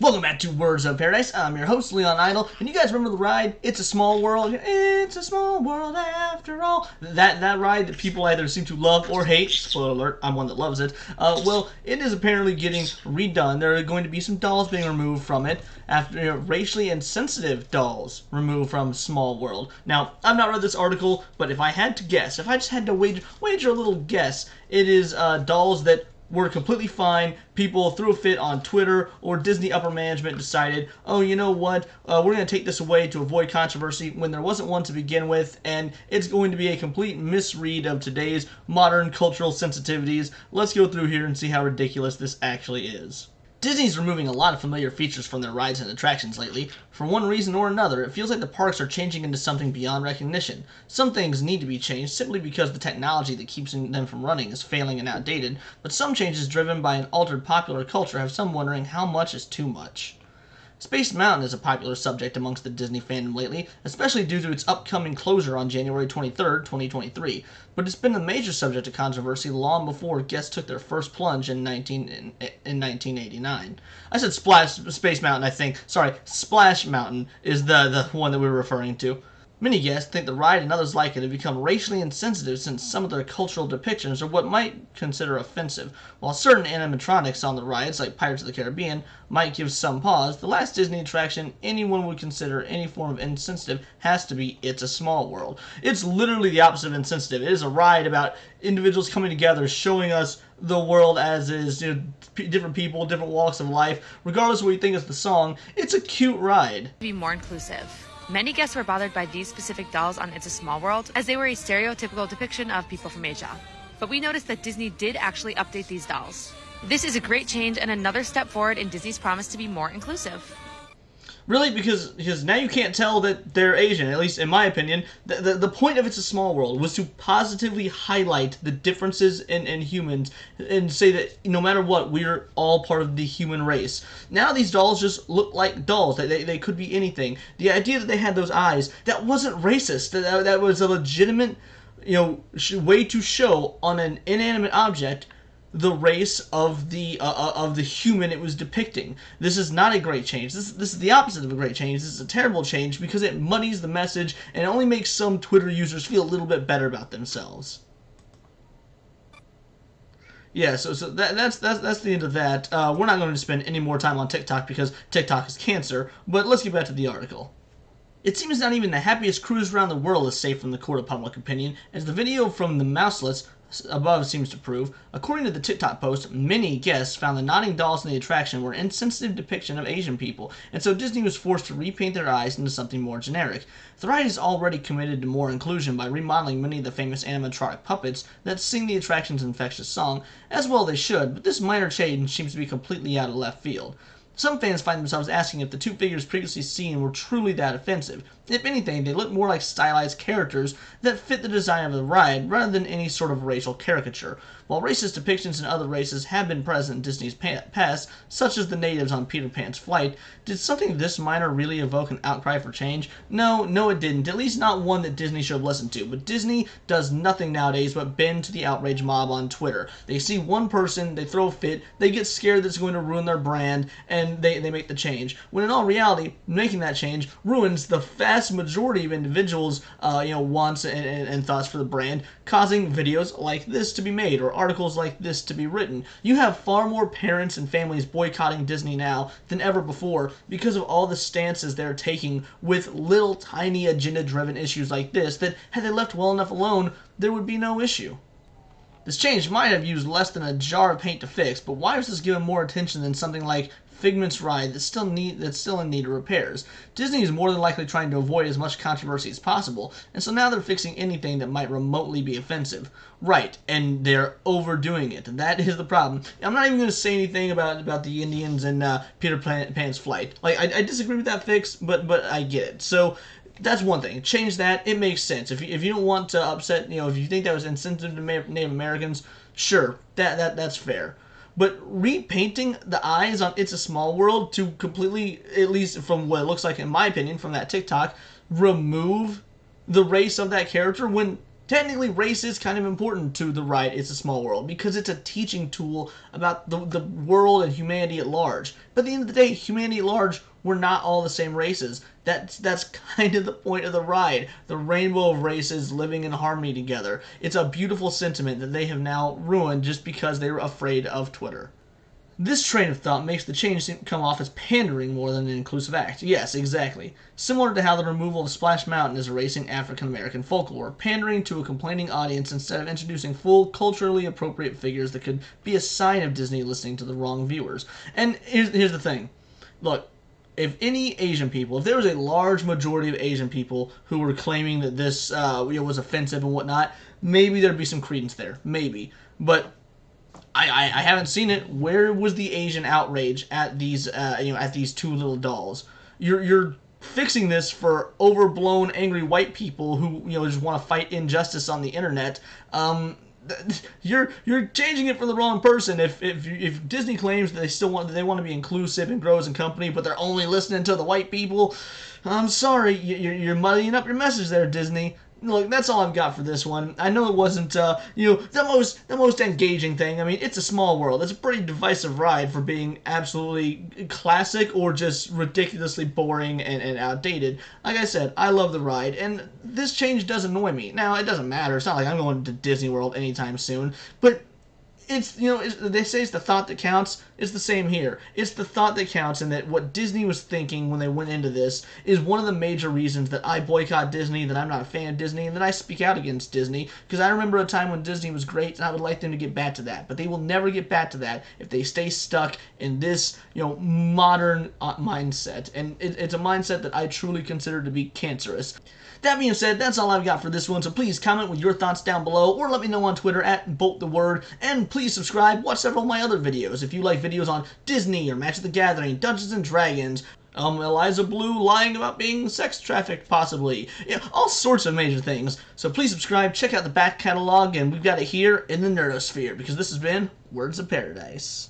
Welcome back to Words of Paradise. I'm your host, Leon Idle, and you guys remember the ride, It's a Small World? It's a small world after all. That ride that people either seem to love or hate. Spoiler alert, I'm one that loves it. Well, it is apparently getting redone. There are going to be some dolls being removed from it after racially insensitive dolls removed from Small World. Now, I've not read this article, but if I had to guess, if I just had to wager a little guess, it is dolls that were completely fine. People threw a fit on Twitter, or Disney upper management decided, oh, you know what, we're going to take this away to avoid controversy when there wasn't one to begin with, and it's going to be a complete misread of today's modern cultural sensitivities. Let's go through here and see how ridiculous this actually is. Disney's removing a lot of familiar features from their rides and attractions lately. For one reason or another, it feels like the parks are changing into something beyond recognition. Some things need to be changed simply because the technology that keeps them from running is failing and outdated, but some changes driven by an altered popular culture have some wondering how much is too much. Space Mountain is a popular subject amongst the Disney fandom lately, especially due to its upcoming closure on January 23rd, 2023, but it's been a major subject of controversy long before guests took their first plunge in 1989. I said Space Mountain, I think. Sorry, Splash Mountain is the one that we were referring to. Many guests think the ride and others like it have become racially insensitive since some of their cultural depictions are what might consider offensive. While certain animatronics on the rides, like Pirates of the Caribbean, might give some pause, the last Disney attraction anyone would consider any form of insensitive has to be It's a Small World. It's literally the opposite of insensitive. It is a ride about individuals coming together, showing us the world as is, different people, different walks of life. Regardless of what you think of the song, it's a cute ride. Be more inclusive. Many guests were bothered by these specific dolls on It's a Small World, as they were a stereotypical depiction of people from Asia. But we noticed that Disney did actually update these dolls. This is a great change and another step forward in Disney's promise to be more inclusive. Really, because now you can't tell that they're Asian, at least in my opinion. The point of It's a Small World was to positively highlight the differences in humans and say that no matter what, we're all part of the human race. Now these dolls just look like dolls. They could be anything. The idea that they had those eyes, that wasn't racist. That was a legitimate, way to show on an inanimate object the race of the human it was depicting. This is not a great change. This is the opposite of a great change. This is a terrible change because it muddies the message and it only makes some Twitter users feel a little bit better about themselves. Yeah, so that's the end of that. We're not going to spend any more time on TikTok because TikTok is cancer, but let's get back to the article. It seems not even the happiest cruise around the world is safe from the court of public opinion, as the video from the Mouselets above seems to prove. According to the TikTok post, many guests found the nodding dolls in the attraction were an insensitive depiction of Asian people, and so Disney was forced to repaint their eyes into something more generic. The ride is already committed to more inclusion by remodeling many of the famous animatronic puppets that sing the attraction's infectious song, as well they should, but this minor change seems to be completely out of left field. Some fans find themselves asking if the two figures previously seen were truly that offensive. If anything, they look more like stylized characters that fit the design of the ride rather than any sort of racial caricature. While racist depictions in other races have been present in Disney's past, such as the natives on Peter Pan's flight, did something this minor really evoke an outcry for change? No, it didn't. At least not one that Disney should have listened to. But Disney does nothing nowadays but bend to the outrage mob on Twitter. They see one person, they throw a fit, they get scared that it's going to ruin their brand, and they make the change. When in all reality, making that change ruins the vast majority of individuals' wants and thoughts for the brand, causing videos like this to be made or articles like this to be written. You have far more parents and families boycotting Disney now than ever before because of all the stances they're taking with little tiny agenda-driven issues like this that, had they left well enough alone, there would be no issue. This change might have used less than a jar of paint to fix, but why was this given more attention than something like Figment's ride that's still in need of repairs? Disney is more than likely trying to avoid as much controversy as possible, and so now they're fixing anything that might remotely be offensive. Right, and they're overdoing it, and that is the problem. I'm not even going to say anything about the Indians and Peter Pan's flight. I disagree with that fix, but I get it. So that's one thing. Change that. It makes sense. If you don't want to upset, if you think that was insensitive to Native Americans, sure, that's fair. But repainting the eyes on It's a Small World to completely, at least from what it looks like in my opinion, from that TikTok, remove the race of that character when technically race is kind of important to the ride It's a Small World because it's a teaching tool about the world and humanity at large. But at the end of the day, humanity at large, we're not all the same races. That's kind of the point of the ride. The rainbow of races living in harmony together. It's a beautiful sentiment that they have now ruined just because they were afraid of Twitter. This train of thought makes the change come off as pandering more than an inclusive act. Yes, exactly. Similar to how the removal of Splash Mountain is erasing African American folklore, pandering to a complaining audience instead of introducing full, culturally appropriate figures that could be a sign of Disney listening to the wrong viewers. And here's the thing. Look, if any Asian people, if there was a large majority of Asian people who were claiming that this was offensive and whatnot, maybe there'd be some credence there. Maybe. But I haven't seen it. Where was the Asian outrage at these at these two little dolls? You're fixing this for overblown angry white people who just want to fight injustice on the internet. You're changing it for the wrong person. If Disney claims that they want to be inclusive and grow as a company, but they're only listening to the white people, I'm sorry, you're muddying up your message there, Disney. Look, that's all I've got for this one. I know it wasn't, the most engaging thing. I mean, It's a Small World. It's a pretty divisive ride for being absolutely classic or just ridiculously boring and outdated. Like I said, I love the ride, and this change does annoy me. Now, it doesn't matter. It's not like I'm going to Disney World anytime soon, but they say it's the thought that counts. It's the same here. It's the thought that counts, and that what Disney was thinking when they went into this is one of the major reasons that I boycott Disney, that I'm not a fan of Disney, and that I speak out against Disney, because I remember a time when Disney was great, and I would like them to get back to that. But they will never get back to that if they stay stuck in this, modern mindset. And it's a mindset that I truly consider to be cancerous. That being said, that's all I've got for this one, so please comment with your thoughts down below, or let me know on Twitter at BoltTheWord, and please subscribe, watch several of my other videos. If you like videos on Disney, or Magic the Gathering, Dungeons & Dragons, Eliza Blue lying about being sex trafficked, possibly. All sorts of major things. So please subscribe, check out the back catalog, and we've got it here in the Nerdosphere, because this has been Words of Paradise.